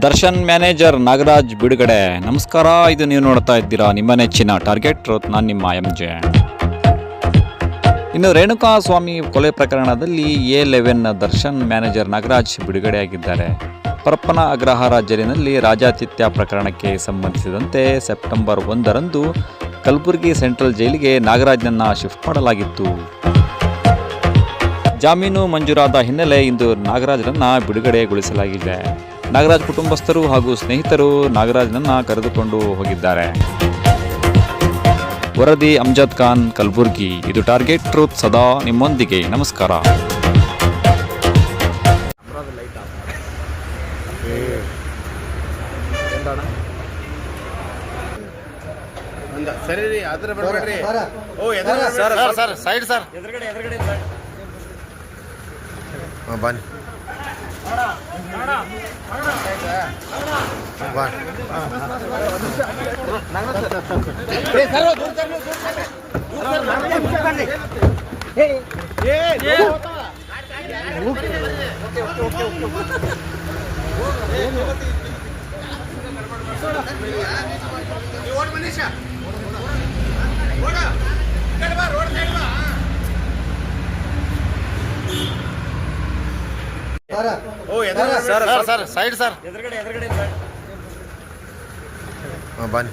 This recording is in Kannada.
ದರ್ಶನ್ ಮ್ಯಾನೇಜರ್ ನಾಗರಾಜ್ ಬಿಡುಗಡೆ. ನಮಸ್ಕಾರ, ಇದು ನೀವು ನೋಡ್ತಾ ಇದ್ದೀರಾ ನಿಮ್ಮ ನೆಚ್ಚಿನ ಟಾರ್ಗೆಟ್ ಟ್ರೂತ್. ನಾನು ನಿಮ್ಮ MJ. ಇನ್ನು ರೇಣುಕಾ ಸ್ವಾಮಿ ಕೊಲೆ ಪ್ರಕರಣದಲ್ಲಿ A11 ದರ್ಶನ್ ಮ್ಯಾನೇಜರ್ ನಾಗರಾಜ್ ಬಿಡುಗಡೆಯಾಗಿದ್ದಾರೆ. ಪರಪ್ಪನ ಅಗ್ರಹಾರ ಜೈಲಿನಲ್ಲಿ ರಾಜಾತಿಥ್ಯ ಪ್ರಕರಣಕ್ಕೆ ಸಂಬಂಧಿಸಿದಂತೆ ಸೆಪ್ಟೆಂಬರ್ 1ರಂದು ಕಲಬುರಗಿ ಸೆಂಟ್ರಲ್ ಜೈಲಿಗೆ ನಾಗರಾಜ್ನನ್ನು ಶಿಫ್ಟ್ ಮಾಡಲಾಗಿತ್ತು. ಜಾಮೀನು ಮಂಜೂರಾದ ಹಿನ್ನೆಲೆ ಇಂದು ನಾಗರಾಜ್ನನ್ನು ಬಿಡುಗಡೆಗೊಳಿಸಲಾಗಿದೆ. ನಾಗರಾಜ್ ಕುಟುಂಬಸ್ಥರು ಹಾಗೂ ಸ್ನೇಹಿತರು ನಾಗರಾಜ್ನನ್ನು ಕರೆದುಕೊಂಡು ಹೋಗಿದ್ದಾರೆ. ವರದಿ ಅಮ್ಜದ್ ಖಾನ್, ಕಲಬುರ್ಗಿ. ಇದು ಟಾರ್ಗೆಟ್ ಟ್ರೂತ್, ಸದಾ ನಿಮ್ಮೊಂದಿಗೆ. ನಮಸ್ಕಾರ. ಸರಿ ರೀ, ಅದ್ರ ಬರಬೇಡ್ರಿ. ಓ ಸರ್ ಸೈಡ್ ಸರ್, ಎದುರುಗಡೆ ಬನ್ನಿ. ಸರ್ ಸೈಡ್ ಸರ್, ಎದುರುಗಡೆ ಬನ್ನಿ.